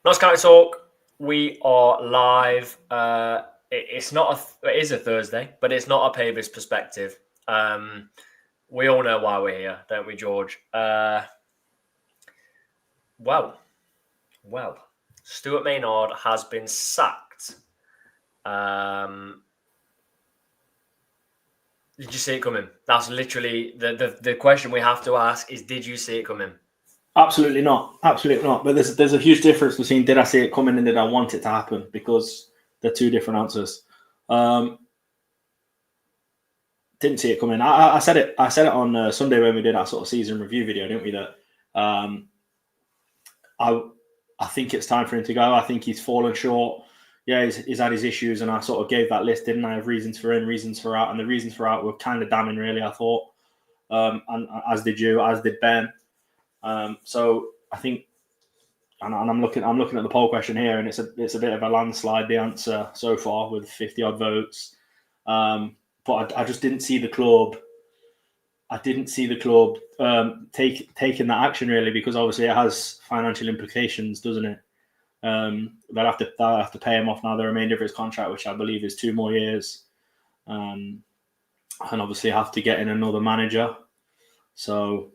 Notts County Talk. We are live. It is a Thursday, but it's not a Pavers perspective. We all know why we're here, don't we, George? Well, Stuart Maynard has been sacked. Did you see it coming? That's literally the question we have to ask is, did you see it coming? Absolutely not. Absolutely not. But there's a huge difference between did I see it coming and did I want it to happen, because they're two different answers. Didn't see it coming. I said it on Sunday when we did our sort of season review video, didn't we? That I think it's time for him to go. I think he's fallen short. Yeah, he's had his issues, and I sort of gave that list, didn't I, of reasons for in, reasons for out, and the reasons for out were kind of damning, really, I thought. And as did you, as did Ben. So I think, and I'm looking at the poll question here, and it's a bit of a landslide, the answer so far, with 50 odd votes. But I just didn't see the club. I didn't see the club taking that action, really, because obviously it has financial implications, doesn't it? They'll have to pay him off now the remainder of his contract, which I believe is 2 more years, and obviously have to get in another manager. So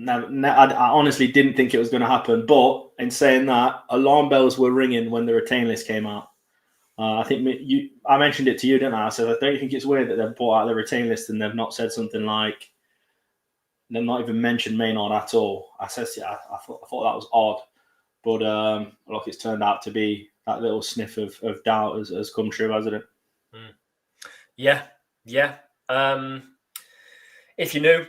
I honestly didn't think it was going to happen. But in saying that, alarm bells were ringing when the retain list came out. I think I mentioned it to you, didn't I? I said, I don't think it's weird that they've brought out the retain list and they've not said something like, they've not even mentioned Maynard at all. I said, yeah, I thought that was odd. But look, it's turned out to be that little sniff of doubt has come true, hasn't it? Yeah. If you're new,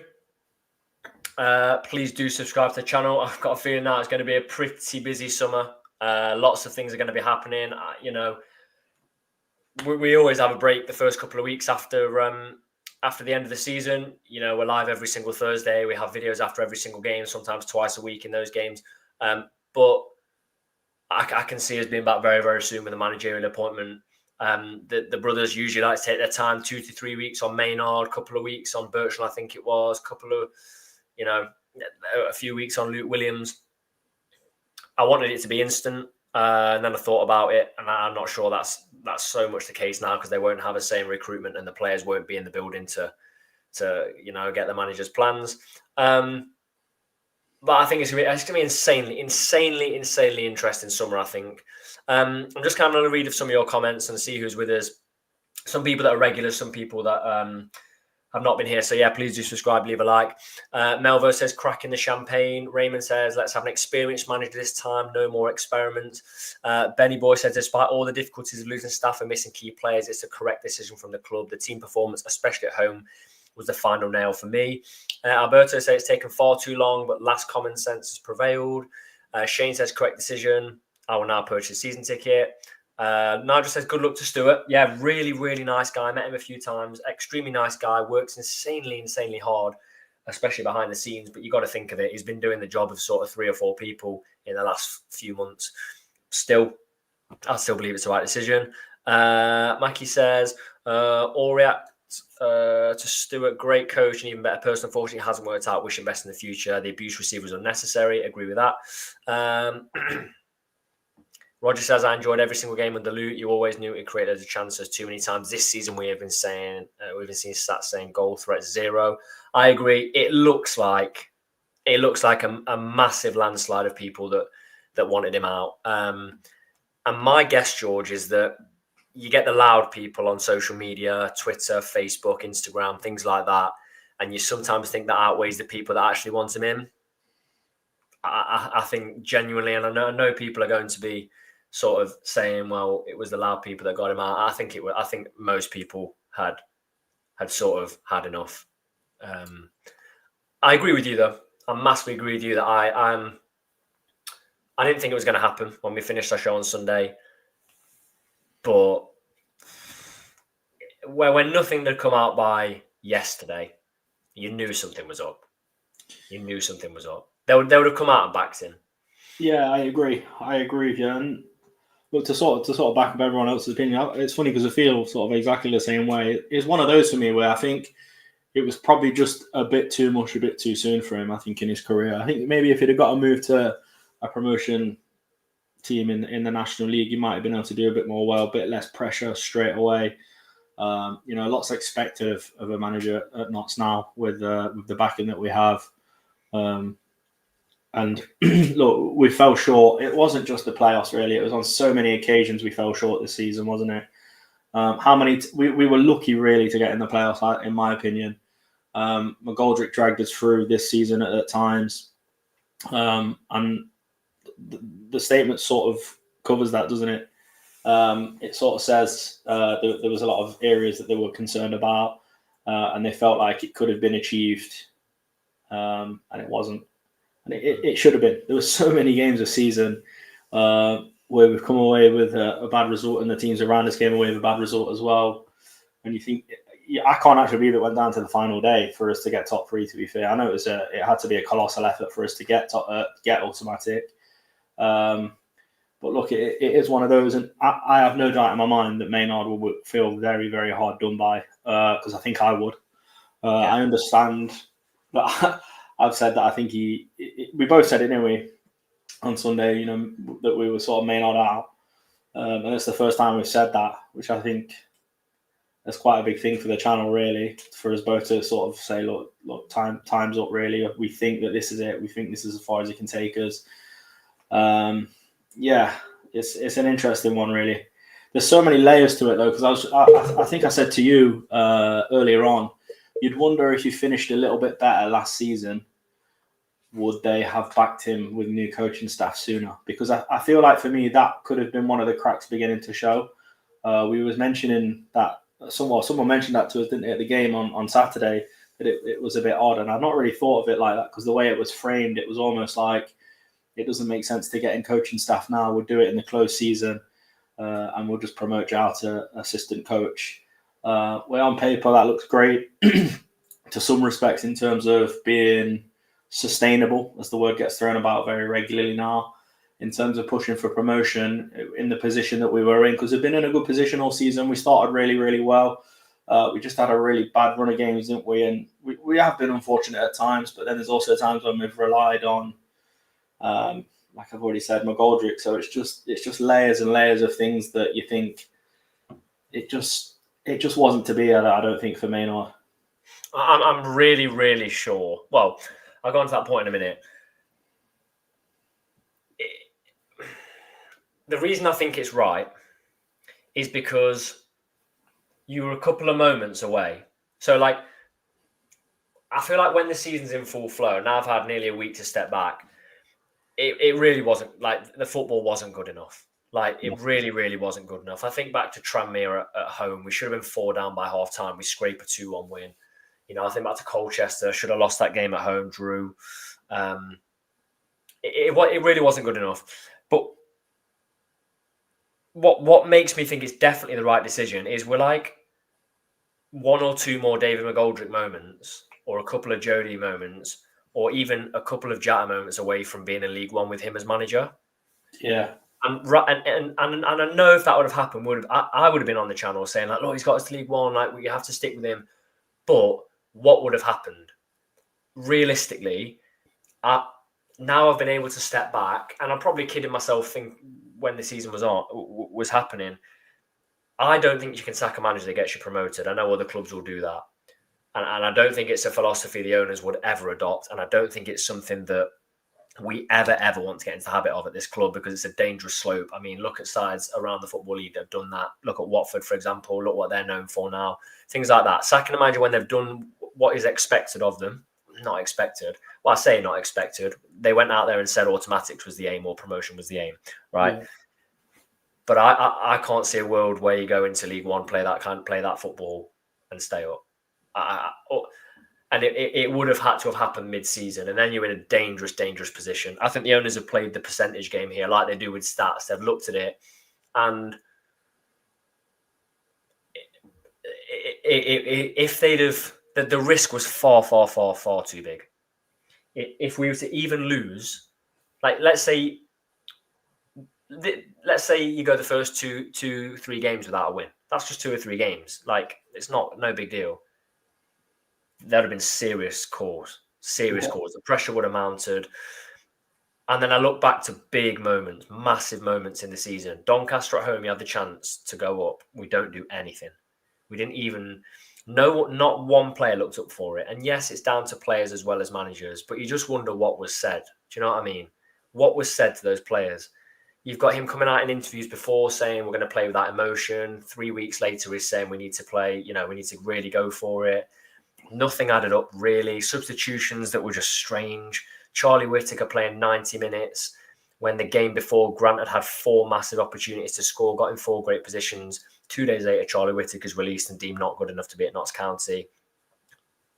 please do subscribe to the channel. I've got a feeling now it's going to be a pretty busy summer. Lots of things are going to be happening. We always have a break the first couple of weeks after the end of the season. We're live every single Thursday. We have videos after every single game, sometimes twice a week in those games. But I can see us being back very, very soon with a managerial appointment. The brothers usually like to take their time, 2 to 3 weeks on Maynard, a couple of weeks on Birchall, I think it was, a few weeks on Luke Williams. I wanted it to be instant, and then I thought about it, and I'm not sure that's so much the case now, because they won't have the same recruitment and the players won't be in the building to get the manager's plans. But I think it's going to be insanely interesting summer, I think. I'm just kind of going to read some of your comments and see who's with us. Some people that are regulars, some people that have not been here. So yeah, please do subscribe, leave a like. Melvo says, cracking the champagne. Raymond says, let's have an experienced manager this time, no more experiments. Benny Boy says, despite all the difficulties of losing staff and missing key players, it's a correct decision from the club. The team performance, especially at home, was the final nail for me. Alberto says it's taken far too long, but last common sense has prevailed. Shane says, correct decision. I will now purchase a season ticket. Nigel says, good luck to Stuart. Yeah, really, really nice guy. Met him a few times. Extremely nice guy. Works insanely hard, especially behind the scenes. But you got to think of it. He's been doing the job of sort of 3 or 4 people in the last few months. I still believe it's the right decision. Mackie says, all react to Stuart, great coach and even better person. Unfortunately, it hasn't worked out. Wish him best in the future. The abuse receiver was unnecessary. Agree with that. Roger says, I enjoyed every single game under Luke. You always knew it created a chances too many times. This season, we've been seeing stats saying goal threat 0. I agree. It looks like a massive landslide of people that wanted him out. And my guess, George, is that you get the loud people on social media, Twitter, Facebook, Instagram, things like that, and you sometimes think that outweighs the people that actually want him in. I think genuinely, and I know people are going to be sort of saying, well, it was the loud people that got him out. I think most people had sort of had enough. I agree with you, though. I massively agree with you that I didn't think it was going to happen when we finished our show on Sunday. But when nothing had come out by yesterday, you knew something was up. They would have come out and backed him. Yeah, I agree with you. And look, to sort of back up everyone else's opinion, it's funny because I feel sort of exactly the same way. It's one of those for me where I think it was probably just a bit too much, a bit too soon for him, I think, in his career. I think maybe if he'd have got a move to a promotion team in the National League, you might have been able to do a bit more well, a bit less pressure straight away. Lots expected of a manager at NOTTS now with the backing that we have. And look, we fell short. It wasn't just the playoffs, really. It was on so many occasions we fell short this season, wasn't it? We were lucky, really, to get in the playoffs, in my opinion. McGoldrick dragged us through this season at times. And the statement sort of covers that, doesn't it? It sort of says there was a lot of areas that they were concerned about, and they felt like it could have been achieved, and it wasn't. And it should have been. There were so many games this season where we've come away with a bad result, and the teams around us came away with a bad result as well. And you think, I can't actually believe it went down to the final day for us to get top 3. To be fair, I know it had to be a colossal effort for us to get automatic. But look, it is one of those, and I have no doubt in my mind that Maynard will feel very, very hard done by, because I think I would. I understand that. I've said that I think we both said it, didn't we, on Sunday, that we were sort of Maynard out. And it's the first time we've said that, which I think is quite a big thing for the channel, really, for us both to sort of say, look, time's up, really. We think that this is it. We think this is as far as it can take us. It's an interesting one, really. There's so many layers to it, though, because I think I said to you earlier on, you'd wonder if you finished a little bit better last season, would they have backed him with new coaching staff sooner? Because I feel like, for me, that could have been one of the cracks beginning to show. We was mentioning that, someone mentioned that to us, didn't they, at the game on Saturday, that it was a bit odd. And I've not really thought of it like that, because the way it was framed, it was almost like it doesn't make sense to get in coaching staff now. We'll do it in the close season, and we'll just promote you out to assistant coach. Where on paper that looks great to some respects in terms of being sustainable, as the word gets thrown about very regularly now, in terms of pushing for promotion in the position that we were in, because we've been in a good position all season. We started really, really well. We just had a really bad run of games, didn't we? And we have been unfortunate at times, but then there's also times when we've relied on, like I've already said, McGoldrick. So it's just layers and layers of things that you think it just wasn't to be. I don't think, for Maynard. I'm really, really sure. Well, I'll go on to that point in a minute. The reason I think it's right is because you were a couple of moments away. So, like, I feel like when the season's in full flow, now I've had nearly a week to step back, it really wasn't, like, the football wasn't good enough. Like, it really, really wasn't good enough. I think back to Tranmere at home. We should have been 4 down by half time. We scrape a 2-1 win. I think back to Colchester. Should have lost that game at home, drew. It really wasn't good enough. But what makes me think it's definitely the right decision is we're like 1 or 2 more David McGoldrick moments, or a couple of Jody moments, or even a couple of Jata moments away from being in League One with him as manager. Yeah. And I know if that would have happened, I would have been on the channel saying, like, look, he's got us to League One, like, we have to stick with him. But what would have happened? Realistically, now I've been able to step back, and I'm probably kidding myself when the season was happening. I don't think you can sack a manager that gets you promoted. I know other clubs will do that. And I don't think it's a philosophy the owners would ever adopt. And I don't think it's something that we ever want to get into the habit of at this club, because it's a dangerous slope. I mean, look at sides around the Football League that have done that. Look at Watford, for example. Look what they're known for now. Things like that. Sacking a manager when they've done what is expected of them. Not expected. Well, I say not expected. They went out there and said automatics was the aim, or promotion was the aim, right? Yeah. But I can't see a world where you go into League One, play that football, and stay up. And it would have had to have happened mid-season, and then you're in a dangerous position. I think the owners have played the percentage game here, like they do with stats. They've looked at it, and if they'd have, the risk was far too big. If we were to even lose, like, let's say you go the first 2-3 games without a win. That's just 2 or 3 games. Like, it's no big deal. There would have been serious cause. The pressure would have mounted. And then I look back to big moments, massive moments in the season. Doncaster at home, he had the chance to go up. We don't do anything. We didn't even not one player looked up for it. And yes, it's down to players as well as managers, but you just wonder what was said. Do you know what I mean? What was said to those players? You've got him coming out in interviews before saying we're going to play with that emotion. 3 weeks later, he's saying we need to play, we need to really go for it. Nothing added up, really. Substitutions that were just strange. Charlie Whittaker playing 90 minutes when the game before Grant had 4 massive opportunities to score, got in 4 great positions. 2 days later, Charlie Whittaker's released and deemed not good enough to be at Notts County.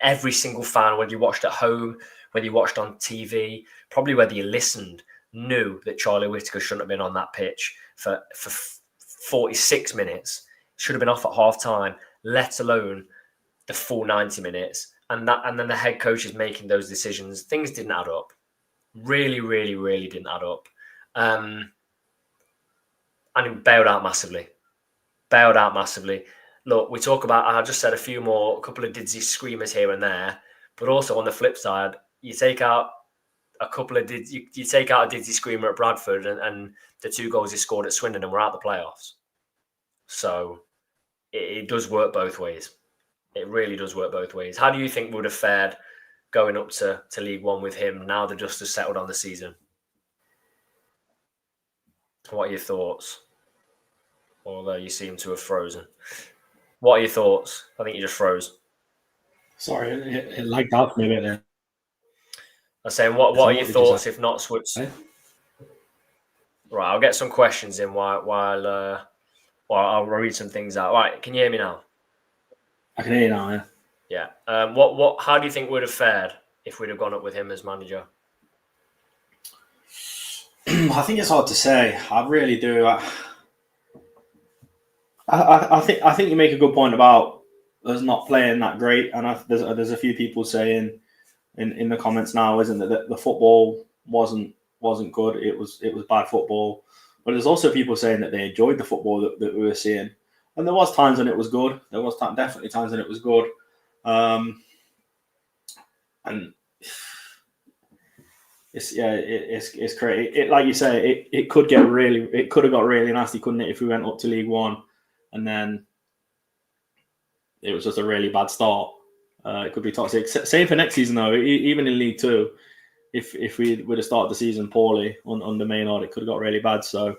Every single fan, whether you watched at home, whether you watched on TV, probably whether you listened, knew that Charlie Whittaker shouldn't have been on that pitch for 46 minutes. Should have been off at half time, let alone the full 90 minutes. And then the head coach is making those decisions. Things didn't add up. Really, really, really didn't add up. And he bailed out massively. Look, we talk about, I just said a couple of Didsy screamers here and there, but also on the flip side, you take out a couple of you take out a Didsy screamer at Bradford and the 2 goals he scored at Swindon and we're out the playoffs. So it does work both ways. It really does work both ways. How do you think we would have fared going up to League One with him now the dust has settled on the season? What are your thoughts? Although you seem to have frozen. What are your thoughts? I think you just froze. Sorry, it lagged out for me a bit there. I'm saying, what are your thoughts if Notts would... Right, I'll get some questions in while I'll read some things out. Right, can you hear me now? I can hear you now, yeah. Yeah. How do you think we'd have fared if we'd have gone up with him as manager? I think it's hard to say. I really do. I think you make a good point about us not playing that great, and there's a few people saying in the comments now, isn't it, that the football wasn't good. It was bad football, but there's also people saying that they enjoyed the football that we were seeing, and there was times when it was good. There was definitely times when it was good, and it's great. It like you say, it could have got really nasty, couldn't it, if we went up to League One, and then it was just a really bad start. It could be toxic. Same for next season though. Even in League Two, if we would have started the season poorly under Maynard, it could have got really bad. So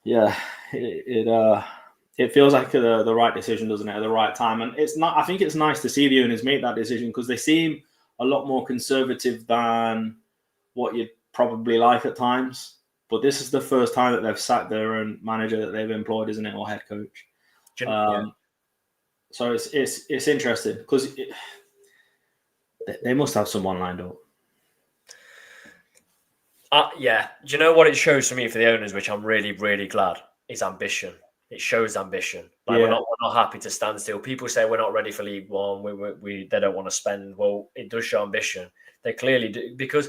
yeah, it feels like the right decision, doesn't it, at the right time? And it's not. I think it's nice to see the owners make that decision because they seem a lot more conservative than what you'd probably like at times. But this is the first time that they've sacked their own manager that they've employed, isn't it, or head coach? Yeah. So it's interesting because they must have someone lined up. Yeah. Do you know what it shows for me for the owners, which I'm really, really glad, is ambition. It shows ambition. Like we're not happy to stand still. People say we're not ready for League One. They don't want to spend. Well, it does show ambition. They clearly do, because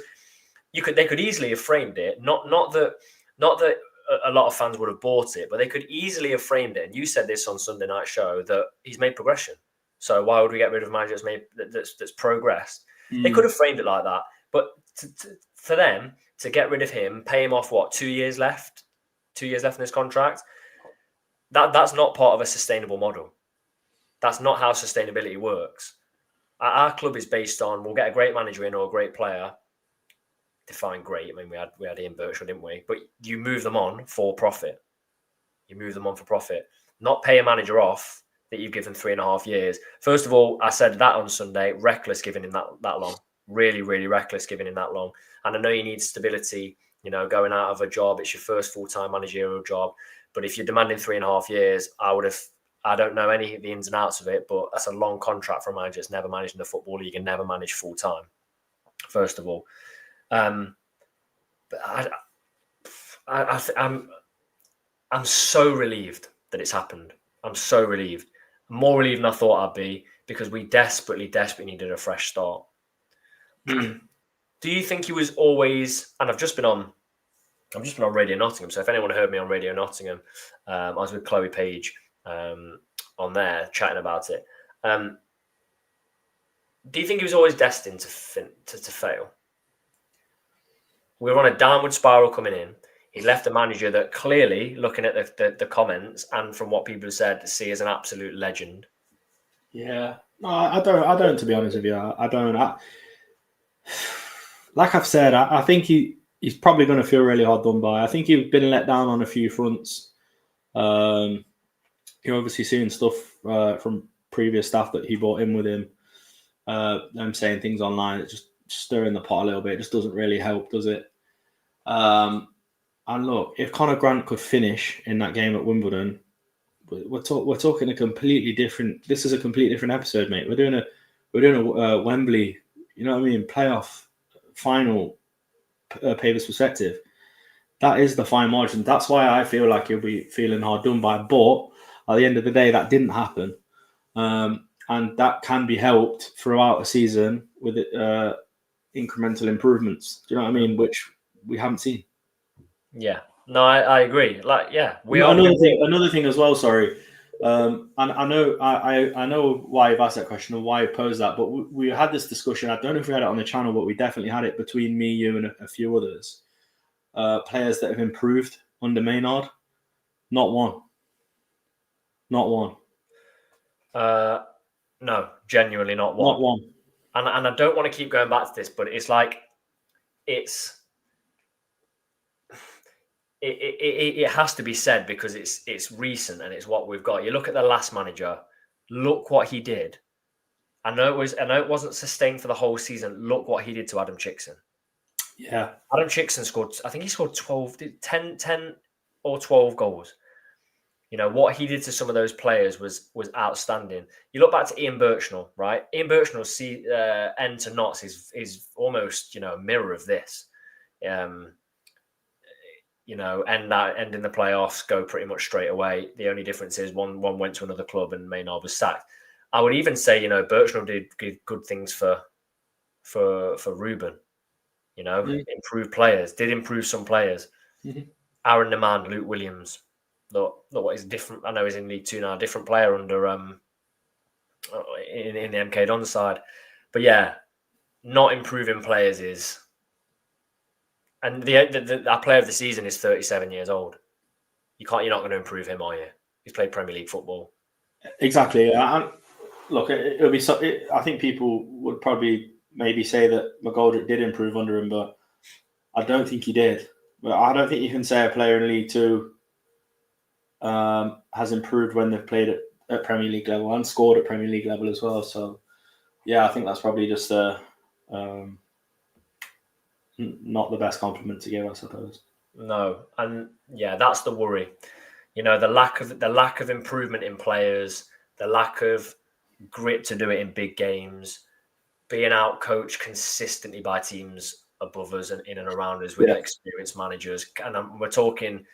they could easily have framed it. Not that a lot of fans would have bought it, but they could easily have framed it. And you said this on Sunday Night Show that he's made progression. So why would we get rid of a manager that's progressed? They could have framed it like that. But for them to get rid of him, pay him off 2 years left? 2 years left in his contract. That's not part of a sustainable model. That's not how sustainability works. Our club is based on we'll get a great manager in or a great player. Define great. I mean, we had Ian Birchall, didn't we? But you move them on for profit. Not pay a manager off that you've given 3.5 years. First of all, I said that on Sunday, reckless giving him that long. Really, really reckless giving him that long. And I know you need stability, going out of a job. It's your first full-time managerial job. But if you're demanding 3.5 years, I don't know any of the ins and outs of it, but that's a long contract for a manager that's never managed in the Football League and never managed full-time, first of all. But I'm so relieved that it's happened. I'm so relieved. More relieved than I thought I'd be because we desperately needed a fresh start. Do you think he was always, and I've just been on Radio Nottingham, so if anyone heard me on Radio Nottingham, I was with Chloe Page on there chatting about it. Do you think he was always destined to fail? We were on a downward spiral coming in. He left a manager that clearly, looking at the comments and from what people have said, see as an absolute legend. Yeah, no, I don't. To be honest with you, I don't. Like I've said, I think he's probably going to feel really hard done by. I think he's been let down on a few fronts. You're obviously seeing stuff from previous staff that he brought in with him. Them saying things online, it's just stirring the pot a little bit. It just doesn't really help, does it? And look, if Conor Grant could finish in that game at Wimbledon, we're talking a completely different. This is a completely different episode, mate. We're doing a Wembley, you know what I mean, playoff final Pavers perspective. That is the fine margin. That's why I feel like he'll be feeling hard done by. But at the end of the day, that didn't happen, and that can be helped throughout a season with incremental improvements. Do you know what I mean? Which we haven't seen. Yeah, no, I agree. Like, yeah, Another thing as well. Sorry, and I know why you've asked that question and why you posed that, but we had this discussion. I don't know if we had it on the channel, but we definitely had it between me, you, and a few others. Players that have improved under Maynard, not one. No, genuinely not one. Not one. And I don't want to keep going back to this, but it's like it has to be said because it's recent and it's what we've got. You look at the last manager, look what he did. I know it wasn't sustained for the whole season. Look what he did to Adam Chickson. Yeah. Adam Chickson scored, I think he scored 10 or 12 goals. You know, what he did to some of those players was outstanding. You look back to Ian Birchnell, right? Ian Birchnell's end to NOTTS is almost, you know, a mirror of this. You know, end in the playoffs, go pretty much straight away. The only difference is one went to another club and Maynard was sacked. I would even say, you know, Birchnell did good things for Ruben. You know, improved players, did improve some players. Mm-hmm. Aaron Demand, Luke Williams. Look what is different. I know he's in League Two now, different player under in the MK Don side. But yeah, not improving players is. And our player of the season is 37 years old. You're not going to improve him, are you? He's played Premier League football. Exactly. Look, it'll be. I think people would probably maybe say that McGoldrick did improve under him, but I don't think he did. But I don't think you can say a player in League Two has improved when they've played at Premier League level and scored at Premier League level as well. So, yeah, I think that's probably just not the best compliment to give, I suppose. No, and yeah, that's the worry. You know, the lack of improvement in players, the lack of grit to do it in big games, being out coached consistently by teams above us and in and around us with experienced managers. And we're talking,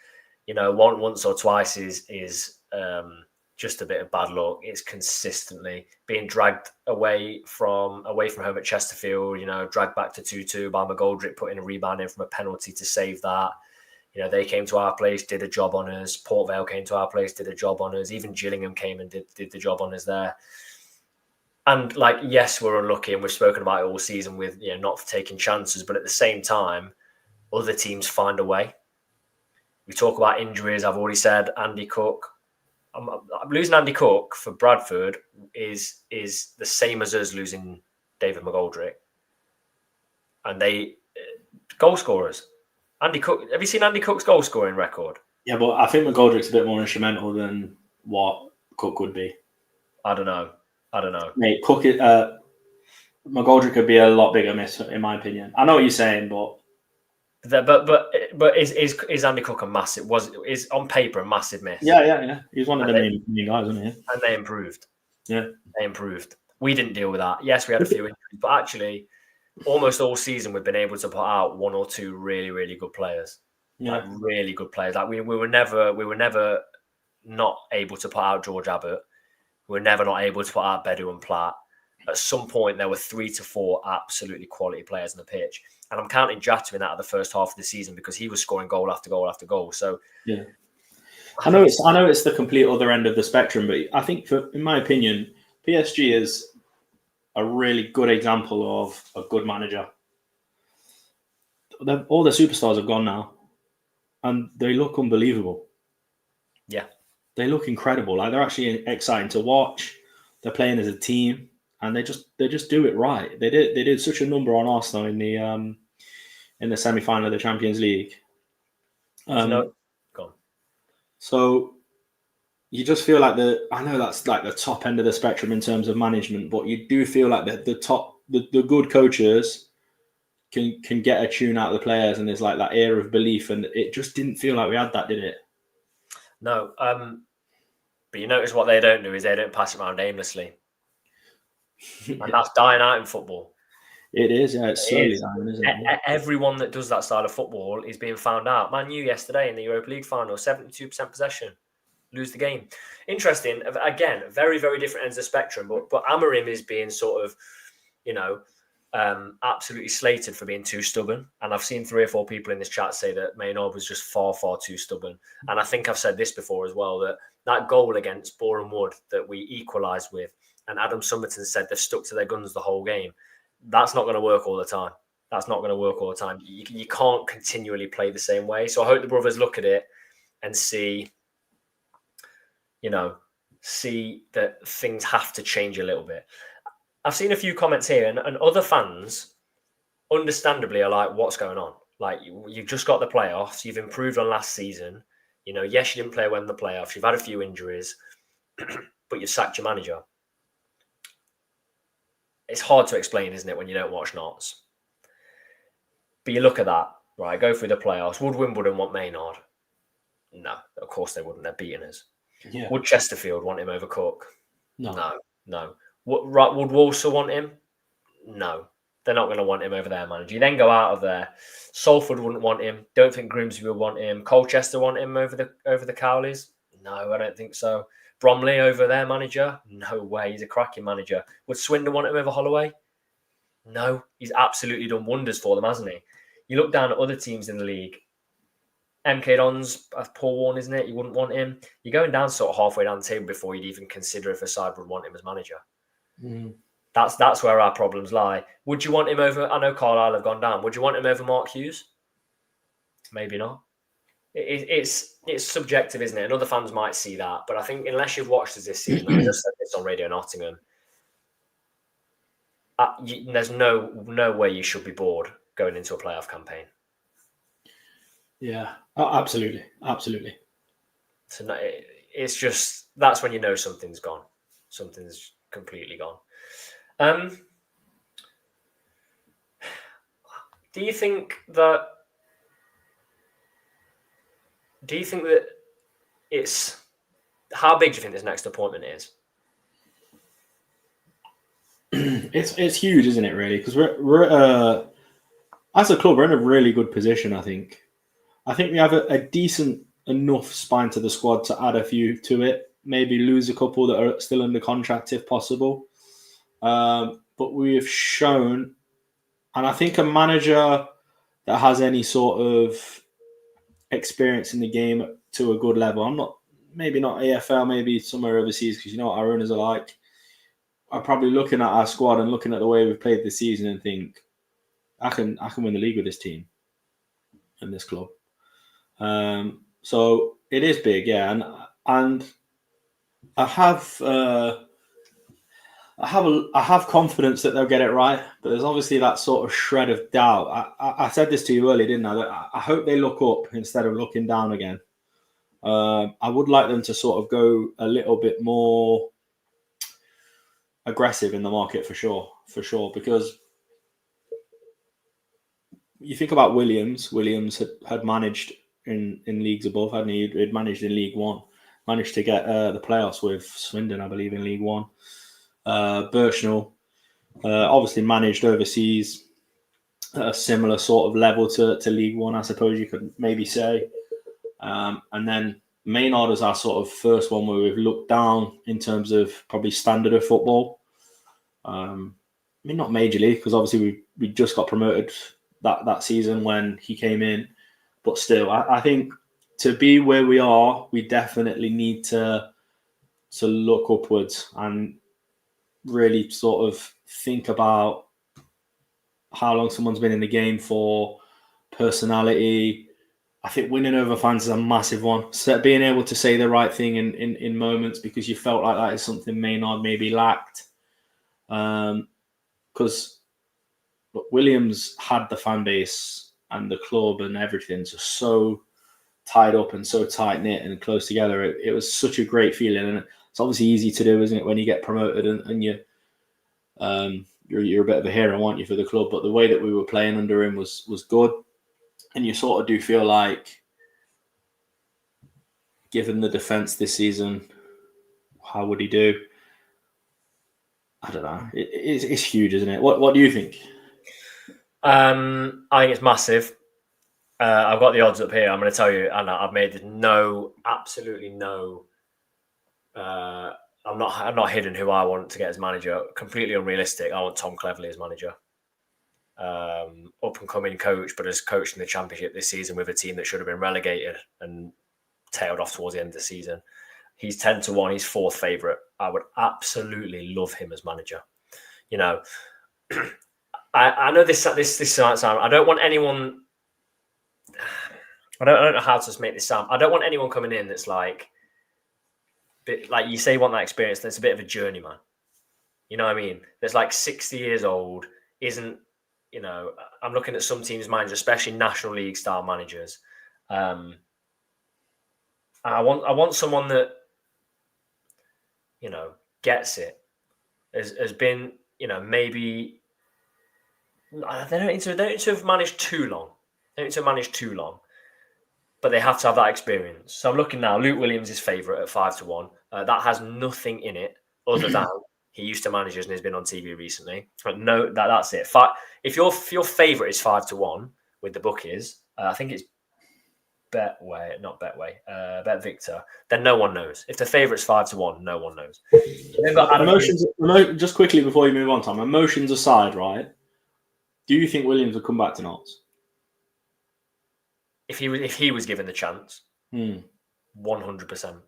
you know, once or twice is just a bit of bad luck. It's consistently being dragged away from home at Chesterfield, you know, dragged back to 2-2 by McGoldrick, putting a rebound in from a penalty to save that. You know, they came to our place, did a job on us. Port Vale came to our place, did a job on us. Even Gillingham came and did the job on us there. And like, yes, we're unlucky, and we've spoken about it all season with, you know, not taking chances, but at the same time, other teams find a way. We talk about injuries. I've already said Andy Cook. I'm losing Andy Cook for Bradford is the same as us losing David McGoldrick. And they goal scorers. Andy Cook. Have you seen Andy Cook's goal scoring record? Yeah, but I think McGoldrick's a bit more instrumental than what Cook would be. I don't know. Mate, McGoldrick could be a lot bigger miss, in my opinion. I know what you're saying, but is Andy Cook a massive? Is on paper a massive miss? Yeah. He's one of the main guys, isn't he? And they improved. Yeah, they improved. We didn't deal with that. Yes, we had a few injuries, but actually, almost all season we've been able to put out one or two really, really good players. Yeah, like really good players. Like we were never not able to put out George Abbott. We were never not able to put out Bedu and Platt. At some point, there were 3 to 4 absolutely quality players on the pitch. And I'm counting Jatu in that of the first half of the season because he was scoring goal after goal after goal. So yeah, I know it's the complete other end of the spectrum, but I think, in my opinion, PSG is a really good example of a good manager. all the superstars have gone now, and they look unbelievable. Yeah. They look incredible. Like, they're actually exciting to watch. They're playing as a team, and they just do it right. They did such a number on Arsenal in the semi-final of the Champions League. No, go on. So you just feel like I know that's like the top end of the spectrum in terms of management, but you do feel like the good coaches can get a tune out of the players, and there's like that air of belief, and it just didn't feel like we had that, did it? No. But you notice what they don't do is they don't pass it around aimlessly. And that's dying out in football. It is, yeah. It's slowly dying, isn't it? Everyone that does that style of football is being found out. Man U yesterday in the Europa League final, 72% possession, lose the game. Interesting. Again, very, very different ends of the spectrum. But Amorim is being sort of, absolutely slated for being too stubborn. And I've seen 3 or 4 people in this chat say that Maynard was just far, far too stubborn. And I think I've said this before as well, that goal against Boreham Wood that we equalised with, and Adam Summerton said they've stuck to their guns the whole game. That's not going to work all the time. That's not going to work all the time. You can't continually play the same way. So I hope the brothers look at it and see that things have to change a little bit. I've seen a few comments here, and other fans, understandably, are like, what's going on? Like, you've just got the playoffs. You've improved on last season. Yes, you didn't play well in the playoffs. You've had a few injuries, but you've sacked your manager. It's hard to explain, isn't it, when you don't watch NOTTS? But you look at that, right? Go through the playoffs. Would Wimbledon want Maynard? No, of course they wouldn't. They're beating us. Yeah. Would Chesterfield want him over Cook? No. Would Walsall want him? No. They're not going to want him over their manager. You then go out of there. Salford wouldn't want him. Don't think Grimsby would want him. Colchester want him over the Cowleys? No, I don't think so. Bromley over their manager? No way. He's a cracking manager. Would Swindon want him over Holloway? No. He's absolutely done wonders for them, hasn't he? You look down at other teams in the league. MK Dons, Paul Warne, isn't it? You wouldn't want him. You're going down sort of halfway down the table before you'd even consider if a side would want him as manager. Mm. That's where our problems lie. Would you want him over? I know Carlisle have gone down. Would you want him over Mark Hughes? Maybe not. It's subjective, isn't it? And other fans might see that, but I think unless you've watched us this season, I just said this on Radio Nottingham. There's no way you should be bored going into a playoff campaign. Yeah, absolutely. So it's just, that's when you know something's gone. Something's completely gone. Do you think that it's, how big do you think this next appointment is? It's huge, isn't it? Really, because we're as a club, we're in a really good position. I think we have a decent enough spine to the squad to add a few to it. Maybe lose a couple that are still under contract if possible. But we have shown, and I think a manager that has any sort of experience in the game to a good level. Maybe not AFL, maybe somewhere overseas, because you know what our owners are like. I'm probably looking at our squad and looking at the way we've played this season and think, I can win the league with this team and this club. So it is big, yeah, and I have confidence that they'll get it right, but there's obviously that sort of shred of doubt. I said this to you earlier, didn't I? That I hope they look up instead of looking down again. I would like them to sort of go a little bit more aggressive in the market for sure, because you think about Williams had managed in leagues above, hadn't he? He'd managed in League One, managed to get the playoffs with Swindon, I believe, in League One. Birchnell obviously managed overseas at a similar sort of level to League One, I suppose you could maybe say. And then Maynard is our sort of first one where we've looked down in terms of probably standard of football. I mean, not majorly, because obviously we just got promoted that season when he came in. But still, I think to be where we are, we definitely need to look upwards and really sort of think about how long someone's been in the game for, personality. I think winning over fans is a massive one. So being able to say the right thing in moments because you felt like that is something Maynard maybe lacked. Because Williams had the fan base and the club and everything just so tied up and so tight knit and close together. It was such a great feeling, and it's obviously easy to do, isn't it, when you get promoted and you're a bit of a hero, aren't you, for the club? But the way that we were playing under him was good, and you sort of do feel like, given the defence this season, how would he do? I don't know. It's huge, isn't it? What do you think? I think it's massive. I've got the odds up here. I'm going to tell you, and I've made absolutely no. I'm not hidden who I want to get as manager. Completely unrealistic. I want Tom Cleverley as manager. Up and coming coach, but has coached in the Championship this season with a team that should have been relegated and tailed off towards the end of the season. He's 10-1. He's fourth favourite. I would absolutely love him as manager. You know, I know this sounds. I don't want anyone. I don't know how to make this sound. I don't want anyone coming in that's like you say, you want that experience. That's a bit of a journeyman. You know what I mean? That's like 60 years old. Isn't, you know? I'm looking at some teams' managers, especially National League style managers. I want someone that, you know, gets it. Has been, you know, maybe they don't need to have managed too long. They don't need to have managed too long, but they have to have that experience. So I'm looking now. Luke Williams is favourite at 5-1. That has nothing in it other than he used to manage us and has been on TV recently. But no, that's it. If your favourite is 5-1 with the bookies, I think it's Bet Victor, then no one knows. If the favourite's 5-1, no one knows. Emotions. Just quickly before you move on, Tom. Emotions aside, right? Do you think Williams will come back to Notts? If he was given the chance, 100%.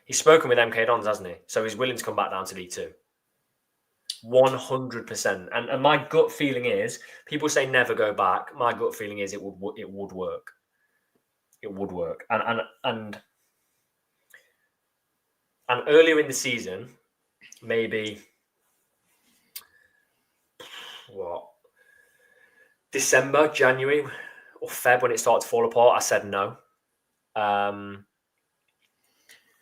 He's spoken with MK Dons, hasn't he? So he's willing to come back down to League Two. 100%. And my gut feeling is, people say never go back. My gut feeling is it would work. It would work. And earlier in the season, maybe December, January, or Feb, when it started to fall apart, I said no.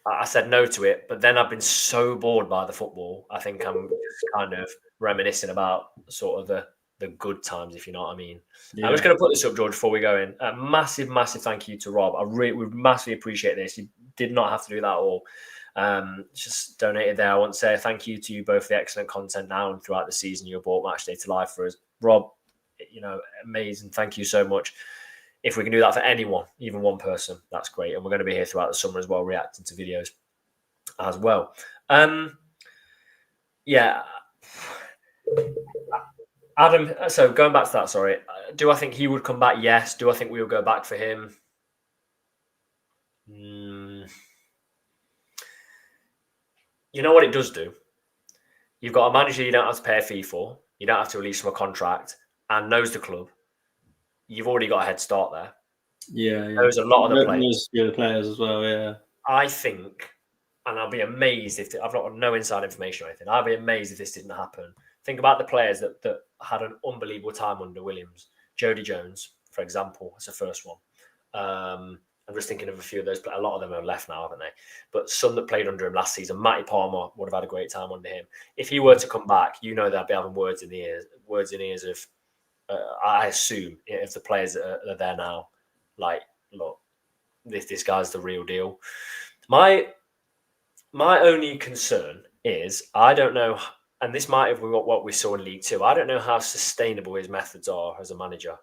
I said no to it, but then I've been so bored by the football. I think I'm just kind of reminiscing about sort of the good times, if you know what I mean. Yeah. I'm just going to put this up, George, before we go in. A massive, massive thank you to Rob. We massively appreciate this. You did not have to do that at all. Just donated there. I want to say thank you to you both for the excellent content now and throughout the season. You brought Matchday to life for us. Rob, you know, amazing. Thank you so much. If we can do that for anyone, even one person, that's great. And we're going to be here throughout the summer as well, reacting to videos as well. Yeah. Adam, so going back to that, sorry. Do I think he would come back? Yes. Do I think we will go back for him? You know what it does do? You've got a manager you don't have to pay a fee for. You don't have to release from a contract and knows the club. You've already got a head start there. Yeah. There's a lot of the players. The players as well, yeah. I think, and I'll be amazed if I've got no inside information or anything. I'll be amazed if this didn't happen. Think about the players that had an unbelievable time under Williams. Jody Jones, for example, that's the first one. I'm just thinking of a few of those. A lot of them have left now, haven't they? But some that played under him last season, Matty Palmer would have had a great time under him. If he were to come back, you know they'll be having words in ears of, I assume, if the players that are there now, like, look, this guy's the real deal. My only concern is, I don't know, and this might have been what we saw in League Two. I don't know how sustainable his methods are as a manager.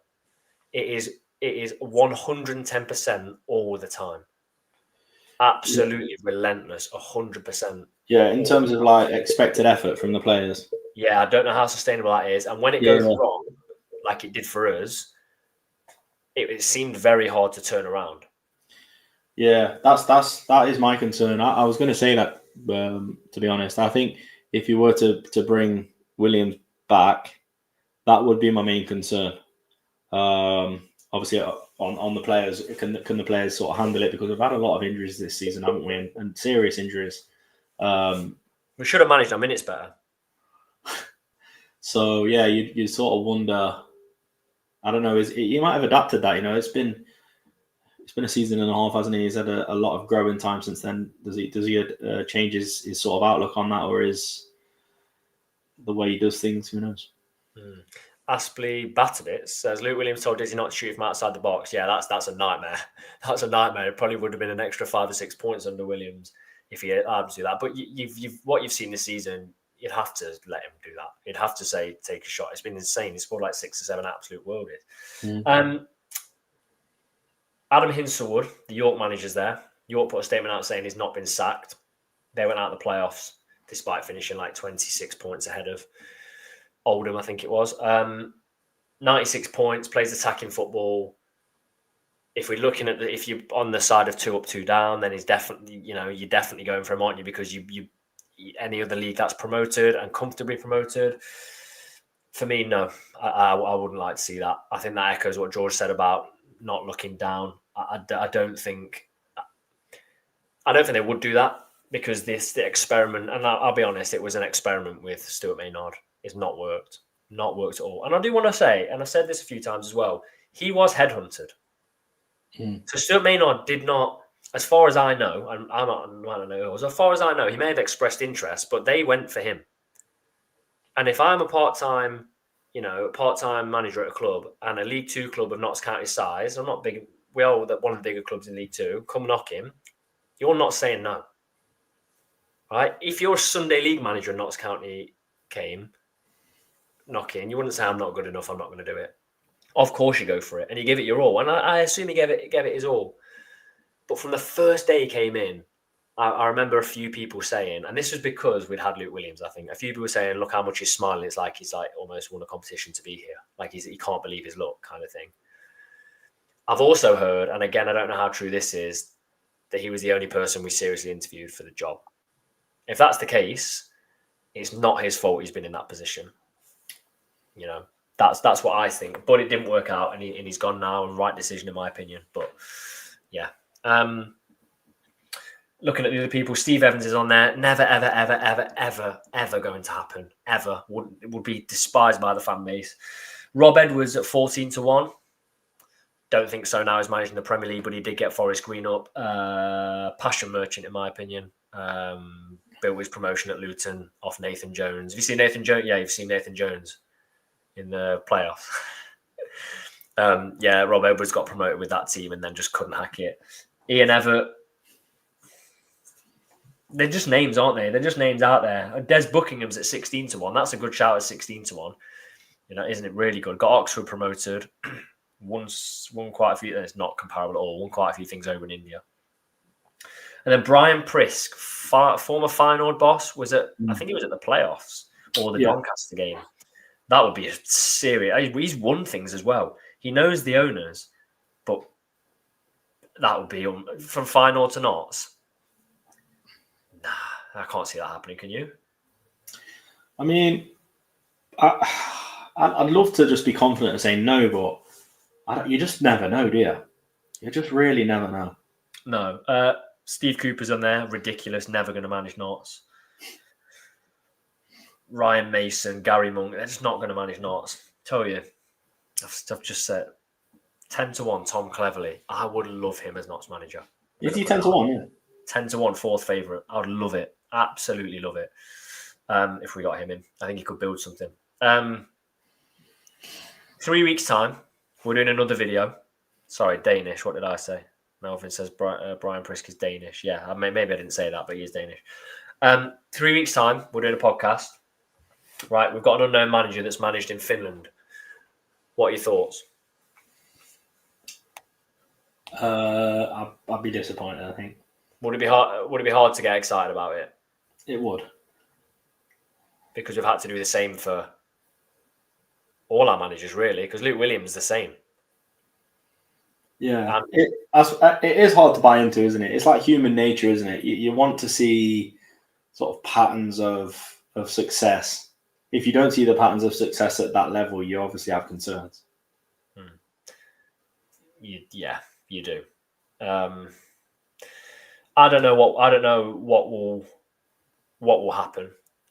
It is 110% all the time. Absolutely relentless, 100%. Yeah, in terms of like expected effort from the players. Yeah, I don't know how sustainable that is. And when it goes wrong, like it did for us, it seemed very hard to turn around. Yeah, that is my concern. I was going to say that, to be honest. I think if you were to bring Williams back, that would be my main concern. Obviously, on the players, can the players sort of handle it? Because we've had a lot of injuries this season, haven't we? And serious injuries. We should have managed our minutes better. So yeah, you sort of wonder. I don't know. He might have adapted that? It's been a season and a half, hasn't he? He's had a lot of growing time since then. Does he change his sort of outlook on that, or is the way he does things? Who knows? Aspley Batterbits says Luke Williams told Dizzy not to shoot from outside the box. Yeah, that's a nightmare. That's a nightmare. It probably would have been an extra 5 or 6 points under Williams if he had to do that. But what you've seen this season, you'd have to let him do that. You'd have to say take a shot. It's been insane. He scored like 6 or 7 absolute worldies. Adam Hinselwood, the York manager's there. York put a statement out saying he's not been sacked. They went out of the playoffs despite finishing like 26 points ahead of Oldham, I think it was. 96 points, plays attacking football. If we're looking at if you're on the side of 2 up, 2 down, then he's definitely, you're definitely going for him, aren't you? Because you any other league that's promoted and comfortably promoted. For me, no, I wouldn't like to see that. I think that echoes what George said about not looking down. I don't think they would do that because the experiment, and I'll be honest, it was an experiment with Stuart Maynard. It's not worked at all. And I do want to say, and I've said this a few times as well, he was headhunted. So Stuart Maynard did not, as far as I know, and I don't know, as far as I know, he may have expressed interest, but they went for him. And if I'm a part-time manager at a club and a League Two club of Notts County size, I'm not big, we are one of the bigger clubs in League Two, come knock him, you're not saying no. Right? If you're a Sunday League manager and Notts County came knocking, you wouldn't say I'm not good enough, I'm not going to do it. Of course you go for it and you give it your all. And I assume he gave it his all. But from the first day he came in, I remember a few people saying, and this was because we'd had Luke Williams, I think, a few people were saying, look how much he's smiling. It's like he's like almost won a competition to be here. Like he can't believe his luck kind of thing. I've also heard, and again, I don't know how true this is, that he was the only person we seriously interviewed for the job. If that's the case, it's not his fault he's been in that position. That's what I think. But it didn't work out, and he's gone now, and right decision in my opinion. But yeah. Looking at the other people, Steve Evans is on there. Never, ever, ever, ever, ever, ever going to happen. Ever. Would be despised by the fan base. Rob Edwards at 14-1. Don't think so now. He's managing the Premier League, but he did get Forest Green up. Passion merchant, in my opinion. Built his promotion at Luton off Nathan Jones. Have you seen Nathan Jones? Yeah, you've seen Nathan Jones in the playoffs. Rob Edwards got promoted with that team and then just couldn't hack it. Ian Everett. They're just names, aren't they? They're just names out there. Des Buckingham's at 16-1. That's a good shout at 16-1. Isn't it really good? Got Oxford promoted. Won quite a few. It's not comparable at all. Won quite a few things over in India. And then Brian Prisk, former Feyenoord boss, I think he was at the playoffs or the Doncaster game. That would be a serious. He's won things as well. He knows the owners, but that would be from Feyenoord to Notts. Nah, I can't see that happening. Can you? I mean, I'd love to just be confident and say no, but you just never know, do you? You just really never know. No. Steve Cooper's on there. Ridiculous. Never going to manage Notts. Ryan Mason, Gary Monk. They're just not going to manage Notts. Tell you. I've just said 10-1. Tom Cleverley. I would love him as Notts manager. Is he 10-1? Yeah. 10-1, fourth favourite. I would love it. Absolutely love it. If we got him in, I think he could build something. 3 weeks' time, we're doing another video. Sorry, Danish. What did I say? Melvin says Brian Prisk is Danish. Yeah, maybe I didn't say that, but he is Danish. 3 weeks' time, we're doing a podcast. Right, we've got an unknown manager that's managed in Finland. What are your thoughts? I'd be disappointed, I think. Would it be hard to get excited about it? It would. Because we've had to do the same for all our managers, really, because Luke Williams is the same. Yeah, it is hard to buy into, isn't it? It's like human nature, isn't it? You want to see sort of patterns of success. If you don't see the patterns of success at that level, you obviously have concerns. Yeah, you do. I don't know what will happen.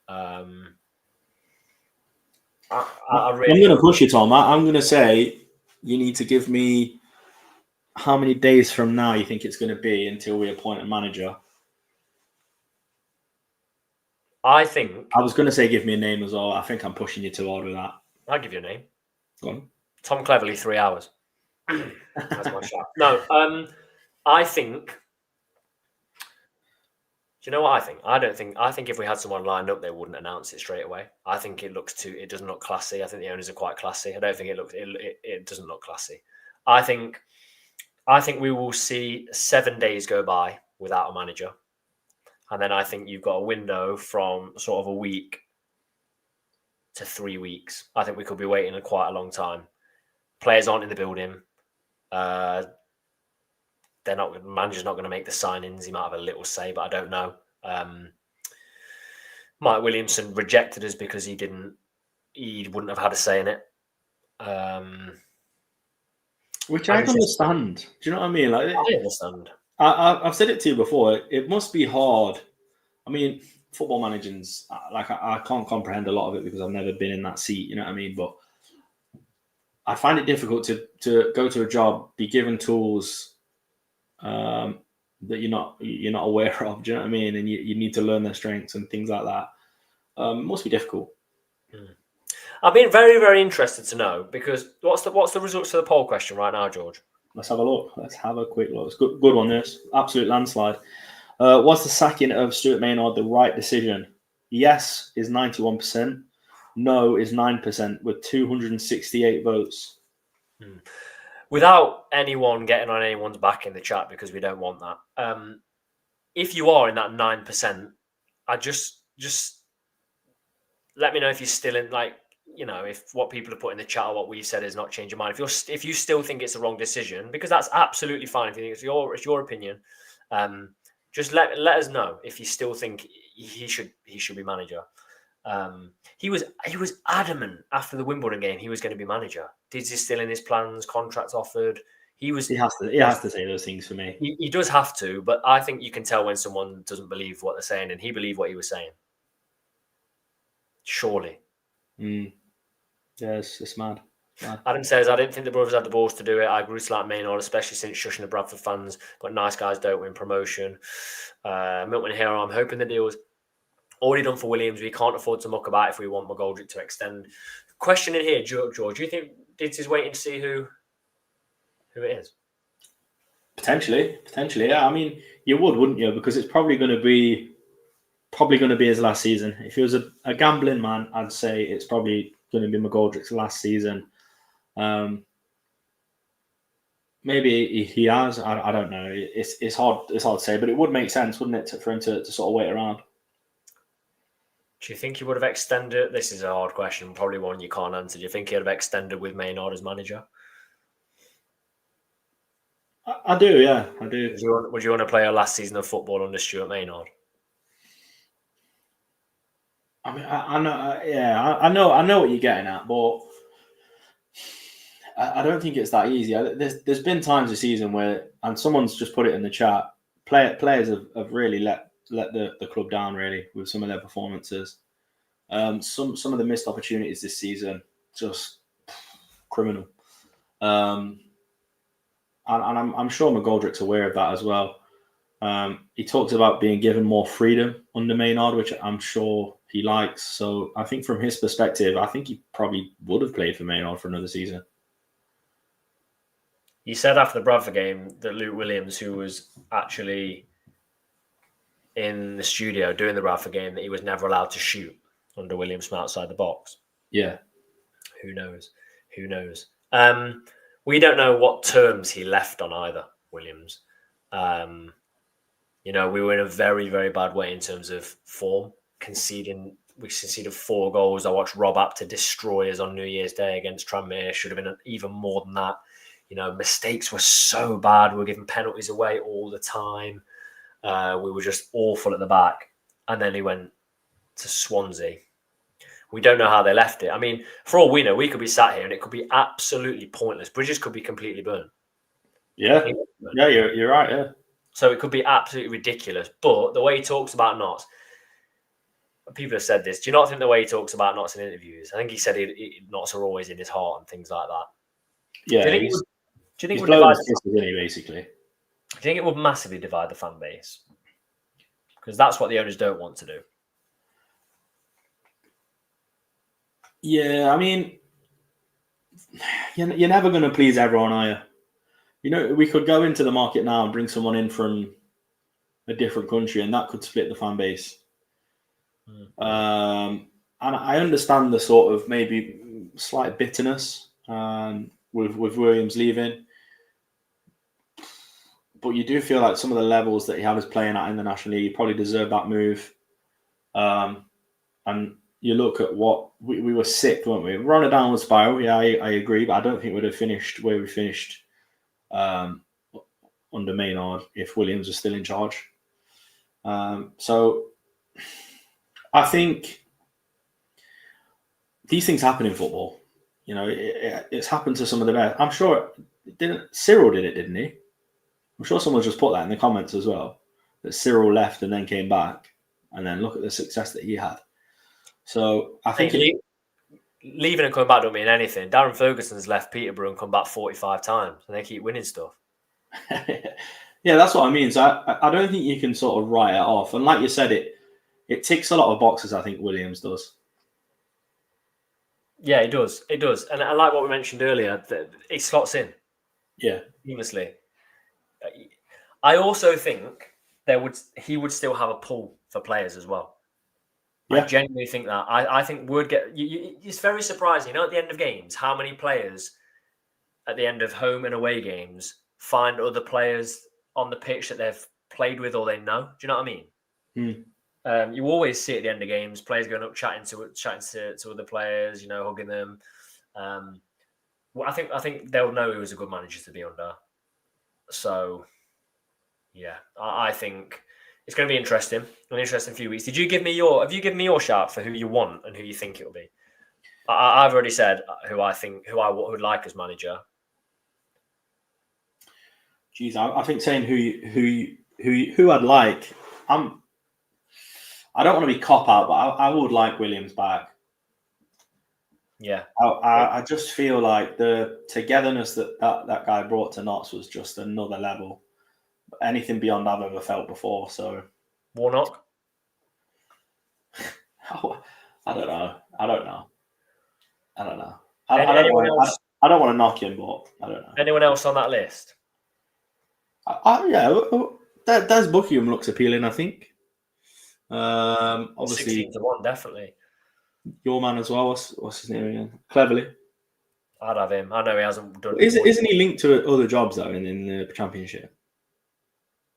I'm going to push you, Tom. I'm going to say you need to give me how many days from now you think it's going to be until we appoint a manager. I think I was going to say give me a name as well. I think I'm pushing you too hard with that. I'll give you a name. Go on. Tom Cleverley, 3 hours. That's my shot. No, I think. Do you know what I think? I think if we had someone lined up, they wouldn't announce it straight away. I think it doesn't look classy. I think the owners are quite classy. I don't think it doesn't look classy. I think we will see 7 days go by without a manager. And then I think you've got a window from sort of a week to 3 weeks. I think we could be waiting quite a long time. Players aren't in the building. Manager's not going to make the signings. He might have a little say, but I don't know. Mike Williamson rejected us because he wouldn't have had a say in it. Which I understand. Do you know what I mean? Like, I understand. I've said it to you before. It must be hard. I mean, football managing's like I can't comprehend a lot of it because I've never been in that seat. You know what I mean? But I find it difficult to go to a job, be given tools that you're not aware of. Do you know what I mean? And you need to learn their strengths and things like that. It must be difficult. I've been very, very interested to know because what's the results of the poll question right now, George? Let's have a look. Let's have a quick look. It's good one, this. Absolute landslide. Was the sacking of Stuart Maynard the right decision? Yes is 91%. No is 9% with 268 votes. Without anyone getting on anyone's back in the chat because we don't want that. If you are in that 9%, I just let me know if you're still in, like, you know, if what people have put in the chat or what we've said has not changed your mind. If you still think it's the wrong decision, because that's absolutely fine. If you think it's your opinion, just let us know if you still think he should be manager. He was adamant after the Wimbledon game he was going to be manager. Is he still in his plans? Contract offered. He has to say those things for me. He does have to, but I think you can tell when someone doesn't believe what they're saying, and he believed what he was saying. Surely. Yeah, it's mad. Adam says, I didn't think the brothers had the balls to do it. I grew to like Maynard, especially since shushing the Bradford fans, but nice guys don't win promotion. Milton here, I'm hoping the deal's already done for Williams. We can't afford to muck about if we want McGoldrick to extend. Question in here, George, do you think Dids is waiting to see who it is? Potentially, yeah. I mean, you would, wouldn't you? Because it's probably going to be his last season. If he was a gambling man, I'd say it's probably going to be McGoldrick's last season. Maybe he has. I don't know. It's hard to say, but it would make sense, wouldn't it, for him to sort of wait around. Do you think he would have extended? This is a hard question, probably one you can't answer. Do you think he would have extended with Maynard as manager? I do, yeah, I do. Would you want to play a last season of football under Stuart Maynard? I mean, I know, yeah, I know what you're getting at, but I don't think it's that easy. There's been times this season where, and someone's just put it in the chat, players have really let the club down, really, with some of their performances. Some of the missed opportunities this season, just criminal. And I'm sure McGoldrick's aware of that as well. He talks about being given more freedom under Maynard, which I'm sure he likes. So I think from his perspective, I think he probably would have played for Maynard for another season. He said after the Bradford game that Luke Williams, who was actually in the studio doing the Bradford game, that he was never allowed to shoot under Williams from outside the box. Yeah. Who knows? We don't know what terms he left on either, Williams. We were in a very, very bad way in terms of form. We conceded 4 goals. I watched Rob Apter destroy us on New Year's Day against Tranmere. Should have been even more than that. Mistakes were so bad. We were giving penalties away all the time. We were just awful at the back. And then he went to Swansea. We don't know how they left it. I mean, for all we know, we could be sat here and it could be absolutely pointless. Bridges could be completely burnt. Yeah, you're right. Yeah. So it could be absolutely ridiculous. But the way he talks about Notts, people have said this. Do you not think the way he talks about Notts in interviews? I think he said Notts are always in his heart and things like that. Yeah, Do you think he's it would blowing divide? his kisses, isn't he, basically? Do you think it would massively divide the fan base? Because that's what the owners don't want to do. Yeah, I mean, you're never going to please everyone, are you? You know, we could go into the market now and bring someone in from a different country, and that could split the fan base. And I understand the sort of maybe slight bitterness with Williams leaving, but you do feel like some of the levels that he had us playing at in the National League, he probably deserved that move. And you look at what we were sick, weren't we? We're on a downward spiral. Yeah, I agree, but I don't think we'd have finished where we finished under Maynard if Williams was still in charge. So I think these things happen in football. You know, it's happened to some of the best. I'm sure Cyril did it, didn't he? I'm sure someone just put that in the comments as well, that Cyril left and then came back, and then look at the success that he had. So I think leaving and coming back don't mean anything. Darren Ferguson's left Peterborough and come back 45 times, and they keep winning stuff. Yeah, that's what I mean. So I don't think you can sort of write it off. And like you said, it ticks a lot of boxes, I think Williams does. Yeah, it does. It does. And I like what we mentioned earlier, that it slots in. Yeah. Seamlessly. I also think he would still have a pull for players as well. Yeah. I genuinely think that. I think Wood it's very surprising, at the end of games, how many players at the end of home and away games find other players on the pitch that they've played with or they know. Do you know what I mean? You always see at the end of games players going up chatting to other players, hugging them. Well, I think they'll know he was a good manager to be under. So, yeah, I think it's going to be interesting. An interesting few weeks. Have you given me your shout for who you want and who you think it'll be? I've already said who I would like as manager. Geez, I think saying who I'd like. I don't want to be cop out, but I would like Williams back. Yeah, I just feel like the togetherness that guy brought to Notts was just another level. Anything beyond I've ever felt before. So Warnock. I don't know. I don't know. I don't want to knock him, but I don't know. Anyone else on that list? Yeah, Des Buckingham looks appealing, I think. Obviously, 16-1, definitely. Your man as well. What's his name again? Cleverly. I'd have him. I know he hasn't done. Isn't he linked to other jobs though in the Championship?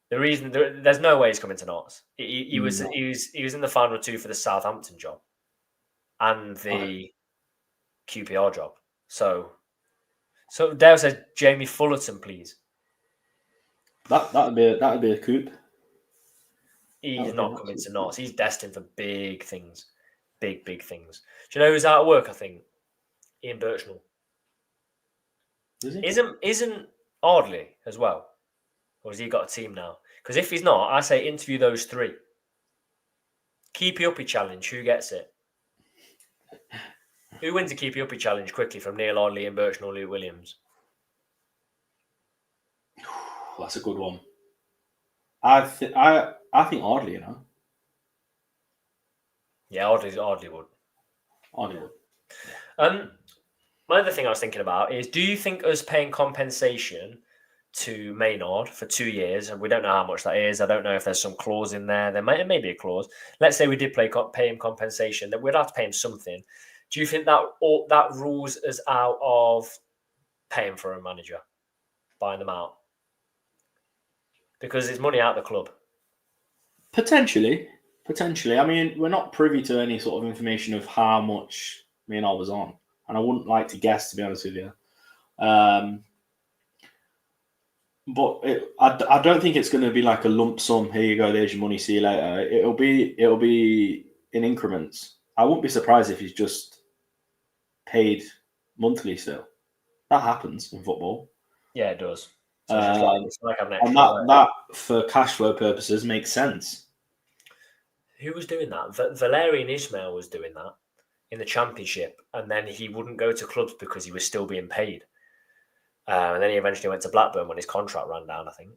The reason there's no way he's coming to Notts. He was in the final two for the Southampton job and the QPR job. So Dale says Jamie Fullerton, please. That'd be a coup. He's not coming to Notts. He's destined for big things, big things. Do you know who's out of work? I think Ian Birchnell. Is he? Isn't Ardley as well, or has he got a team now? Because if he's not, I say interview those three. Keepy Uppy challenge. Who gets it? Who wins a Keepy Uppy challenge quickly from Neil Ardley, Ian Birchnell, Luke Williams? That's a good one. I think Ardley, Yeah, Ardley would. Ardley would. My other thing I was thinking about is, do you think us paying compensation to Maynard for 2 years, and we don't know how much that is. I don't know if there's some clause in there. There may be a clause. Let's say we did pay him compensation, that we'd have to pay him something. Do you think that rules us out of paying for a manager, buying them out? Because it's money out of the club. Potentially. I mean, we're not privy to any sort of information of how much Maynard was on, and I wouldn't like to guess, to be honest with you. But I don't think it's going to be like a lump sum. Here you go, there's your money. See you later. It'll be in increments. I wouldn't be surprised if he's just paid monthly still. That happens in football. Yeah, it does. So it's like having an and extra player. that for cash flow purposes makes sense. Who was doing that? Valerian Ismail was doing that in the Championship, and then he wouldn't go to clubs because he was still being paid. And then he eventually went to Blackburn when his contract ran down, I think.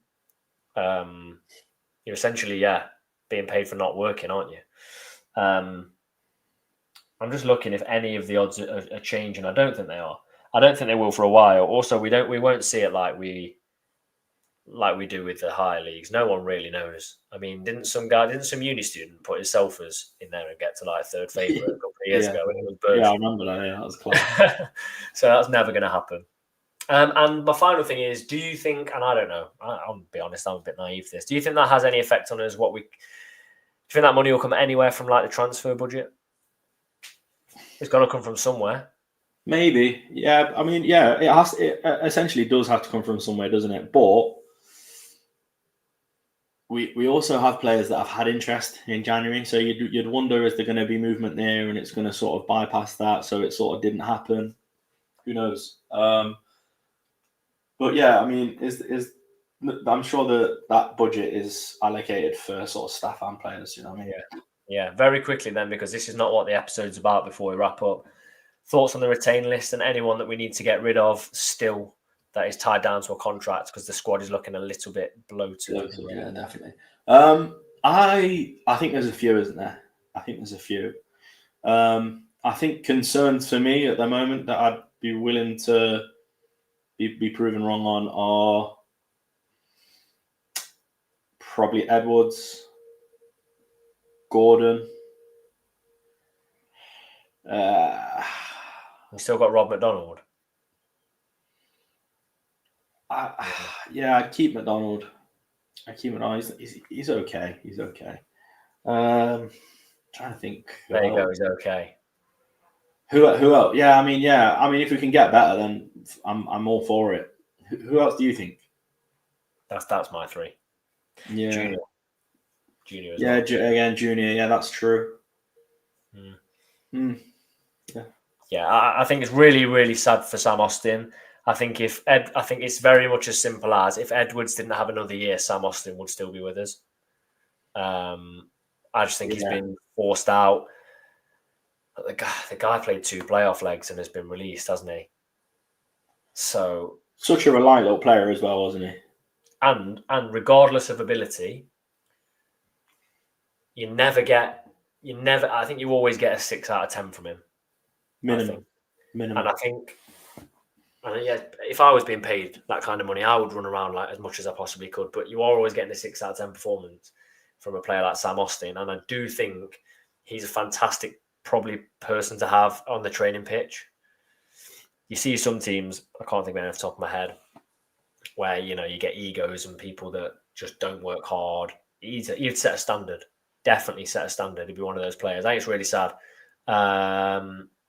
You're essentially, being paid for not working, aren't you? I'm just looking if any of the odds are changing. I don't think they are. I don't think they will for a while. Also, we won't see it like we do with the higher leagues. No one really knows. I mean, didn't some uni student put his Selfers in there and get to like third favourite a couple of years ago when it was Birch? Yeah, I remember that. Yeah, that was close. So that's never going to happen. And my final thing is, do you think, and I don't know, I'll be honest, I'm a bit naive to this. Do you think that has any effect on us? Do you think that money will come anywhere from like the transfer budget? It's got to come from somewhere. Maybe. Yeah. I mean, yeah, it essentially does have to come from somewhere, doesn't it? But we also have players that have had interest in January. So you'd wonder, is there going to be movement there and it's going to sort of bypass that? So it sort of didn't happen. Who knows? But yeah, I mean, I'm sure that budget is allocated for sort of staff and players. You know what I mean? Yeah. Very quickly then, because this is not what the episode's about. Before we wrap up, thoughts on the retain list and anyone that we need to get rid of still that is tied down to a contract because the squad is looking a little bit bloated. Yeah, definitely. I think there's a few, isn't there? I think there's a few. I think concerns for me at the moment that I'd be willing to be proven wrong on are probably Edwards, Gordon. We still got Rob McDonald. I'd keep McDonald. He's okay. He's okay. Trying to think. There you go. He's okay. Who else? Yeah. I mean, if we can get better, then I'm all for it. Who else do you think? That's my three. Yeah. Junior. Yeah. Again, Junior. Yeah, that's true. Yeah. I think it's really, really sad for Sam Austin. I think it's very much as simple as if Edwards didn't have another year, Sam Austin would still be with us. I just think he's been forced out. The guy played 2 playoff legs and has been released, hasn't he? So such a reliable player as well, wasn't he? And regardless of ability, I think you always get a 6 out of 10 from him. Minimum. And I think, if I was being paid that kind of money, I would run around like as much as I possibly could. But you are always getting a 6 out of 10 performance from a player like Sam Austin. And I do think he's a fantastic, probably person to have on the training pitch. You see some teams, I can't think of any off the top of my head, where, you get egos and people that just don't work hard. He'd set a standard. Definitely set a standard. He'd be one of those players. I think it's really sad.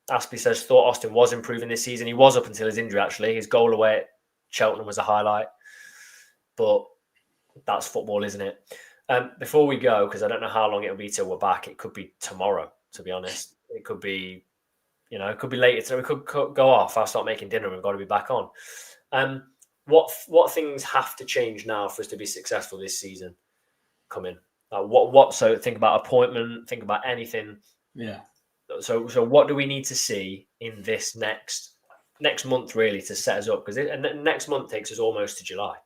Aspie says, thought Austin was improving this season. He was up until his injury, actually. His goal away at Cheltenham was a highlight. But that's football, isn't it? Before we go, because I don't know how long it'll be till we're back, it could be tomorrow, to be honest. It could be, it could be later today. We could go off. I'll start making dinner and we've got to be back on. What things have to change now for us to be successful this season coming? So think about appointment, think about anything. Yeah. So what do we need to see in this next month really to set us up? Because next month takes us almost to July.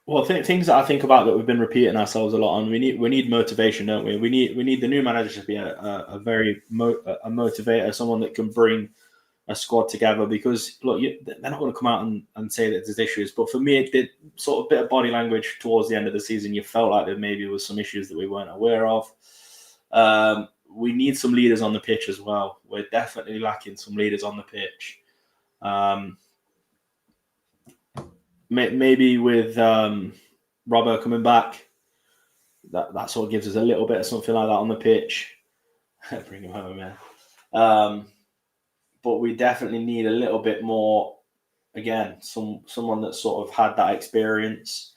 Well, things that I think about that we've been repeating ourselves a lot on. We need motivation, don't we? We need the new manager to be a very motivator, someone that can bring a squad together. Because look, they're not going to come out and say that there's issues. But for me, it did sort of bit of body language towards the end of the season. You felt like there maybe was some issues that we weren't aware of. We need some leaders on the pitch as well. We're definitely lacking some leaders on the pitch. Maybe with Robbo coming back, that sort of gives us a little bit of something like that on the pitch. Bring him home, man. But we definitely need a little bit more. Again, someone that sort of had that experience.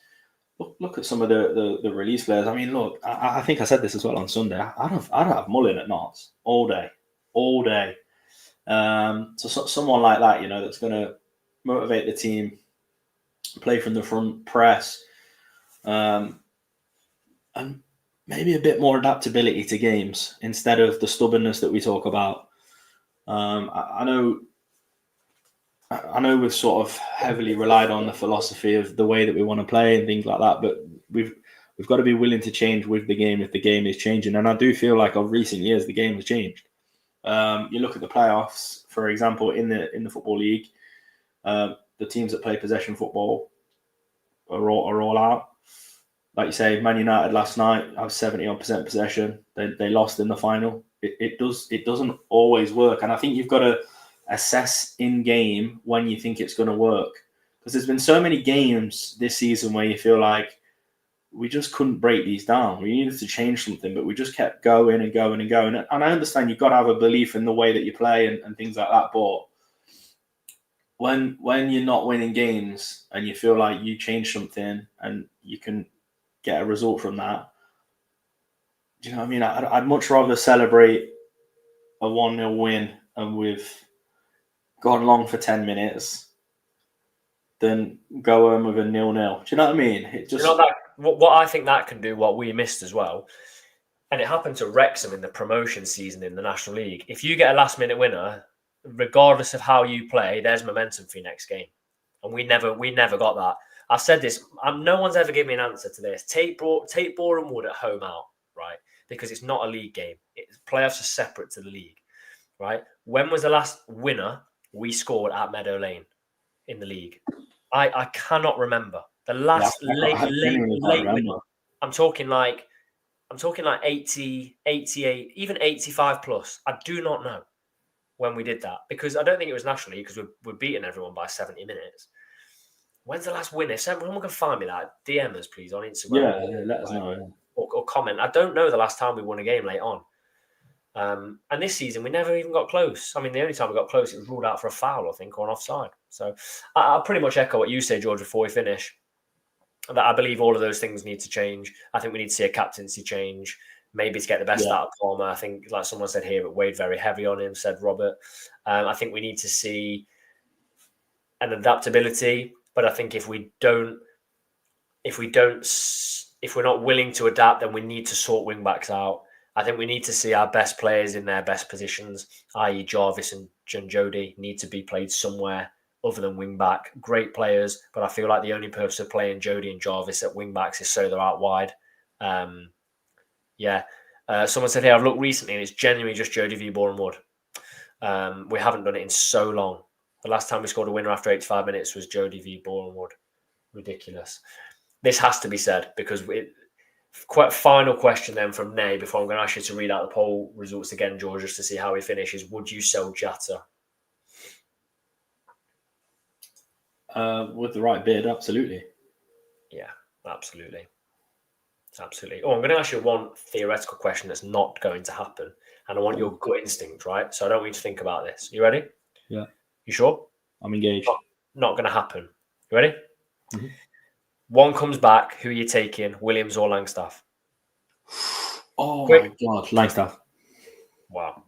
Look at some of the release players. I mean, look, I think I said this as well on Sunday. I don't have Mullin at NOTTS all day. So someone like that, that's going to motivate the team, play from the front, press, and maybe a bit more adaptability to games instead of the stubbornness that we talk about. I know we've sort of heavily relied on the philosophy of the way that we want to play and things like that, but we've got to be willing to change with the game if the game is changing. And I do feel like of recent years the game has changed. You look at the playoffs, for example, in the Football League, the teams that play possession football are all out. Like you say, Man United last night have 70% possession. They lost in the final. It doesn't always work, and I think you've got to assess in game when you think it's going to work, because there's been so many games this season where you feel like we just couldn't break these down. We needed to change something, but we just kept going and going and going. And I understand you've got to have a belief in the way that you play and things like that, but when you're not winning games and you feel like you change something and you can get a result from that, do you know what I mean? I'd much rather celebrate a 1-0 win and we've gone long for 10 minutes than go home with a 0-0. Do you know what I mean? It just... what I think that can do, what we missed as well, and it happened to Wrexham in the promotion season in the National League. If you get a last-minute winner, regardless of how you play, there's momentum for your next game. And we never got that. I've said this. No one's ever given me an answer to this. Take Boreham Wood at home out, right? Because it's not a league game. Playoffs are separate to the league, right? When was the last winner we scored at Meadow Lane in the league? I cannot remember. The last late winner. I'm talking like 80, 88, even 85 plus. I do not know when we did that, because I don't think it was National League, because we're beating everyone by 70 minutes. When's the last winner? Someone can find me that. DM us, please, on Instagram. Yeah, let us know. Yeah. Or comment. I don't know the last time we won a game late on. And this season, we never even got close. I mean, the only time we got close, it was ruled out for a foul, I think, or an offside. So I'll pretty much echo what you say, George, before we finish. That I believe all of those things need to change. I think we need to see a captaincy change, maybe to get the best out of Palmer. I think, like someone said here, it weighed very heavy on him, said Robert. I think we need to see an adaptability. But I think if we're not willing to adapt, then we need to sort wing backs out. I think we need to see our best players in their best positions, i.e. Jarvis and Jody, need to be played somewhere other than wing back. Great players, but I feel like the only purpose of playing Jody and Jarvis at wing backs is so they're out wide. Someone said here, I've looked recently and it's genuinely just Jody v Boreham Wood. We haven't done it in so long. The last time we scored a winner after 85 minutes was Jody v Boreham Wood. Ridiculous. This has to be said, because quite final question then from Nay before I'm going to ask you to read out the poll results again, George, just to see how he finishes. Would you sell Jatta? With the right bid, absolutely. Yeah, absolutely. Absolutely. Oh, I'm going to ask you one theoretical question that's not going to happen. And I want your gut instinct, right? So I don't want you to think about this. You ready? Yeah. You sure? I'm engaged. Not going to happen. You ready? Mm-hmm. One comes back. Who are you taking? Williams or Langstaff? Oh, my God. Langstaff. Wow.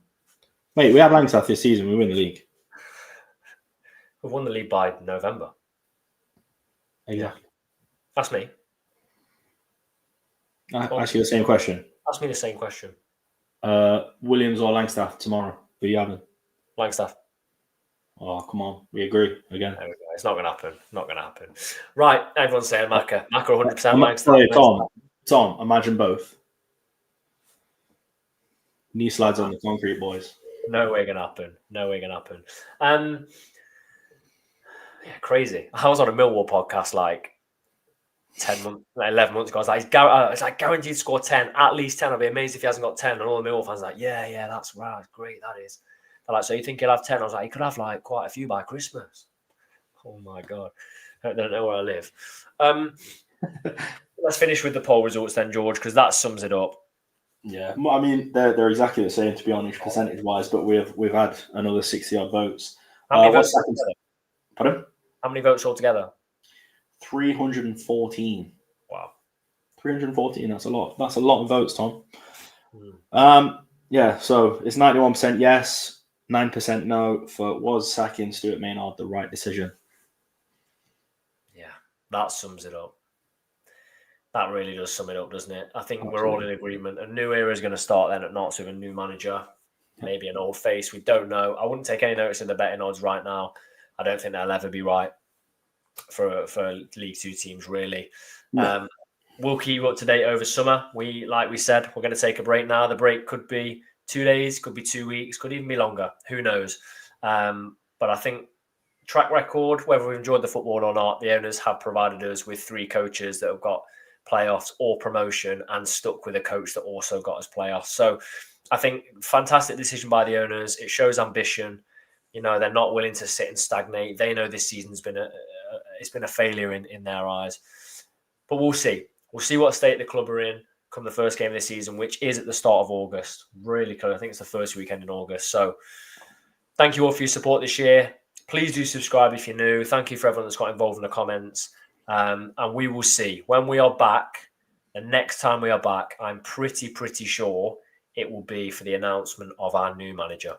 Mate, we have Langstaff this season. We win the league. We've won the league by November. Exactly. That's me. Ask you the same question. Ask me the same question. Williams or Langstaff tomorrow? Who are you having? Langstaff. Oh, come on. We agree again. There we go. It's not going to happen. Not going to happen. Right. Everyone's saying Macca. Macca 100% Langstaff. Sorry, Tom, imagine both. Knee slides on the concrete, boys. No way going to happen. No way going to happen. Yeah, crazy. I was on a Millwall podcast like 11 months ago. I was like, it's like guaranteed to score 10, at least 10. I'd be amazed if he hasn't got 10. And all the Millwall fans are like, yeah, that's right. Great, that is. They're like, so you think he'll have 10? I was like, he could have like quite a few by Christmas. Oh my God. I don't know where I live. Let's finish with the poll results then, George, because that sums it up. Yeah, I mean, they're exactly the same, to be honest, percentage-wise, but we've had another 60-odd votes. How many votes? Pardon? How many votes altogether? 314. Wow. 314, that's a lot. That's a lot of votes, Tom. Yeah, so it's 91% yes, 9% no for was sacking Stuart Maynard the right decision. Yeah. That sums it up. That really does sum it up, doesn't it? I think Absolutely. we're all in agreement. A new era is going to start then at NOTTS with a new manager, maybe an old face. We don't know. I wouldn't take any notice of the betting odds right now. I don't think they'll ever be right for League Two teams, really. No. We'll keep you up to date over summer. Like we said, we're going to take a break now. The break could be 2 days, could be 2 weeks, could even be longer. Who knows? But I think track record, whether we've enjoyed the football or not, the owners have provided us with 3 coaches that have got playoffs or promotion and stuck with a coach that also got us playoffs. So I think fantastic decision by the owners. It shows ambition. You know, they're not willing to sit and stagnate. They know this season's been a failure in their eyes. But we'll see. We'll see what state the club are in come the first game of the season, which is at the start of August. Really close. I think it's the first weekend in August. So thank you all for your support this year. Please do subscribe if you're new. Thank you for everyone that's got involved in the comments. And we will see. When we are back, the next time we are back, I'm pretty sure it will be for the announcement of our new manager.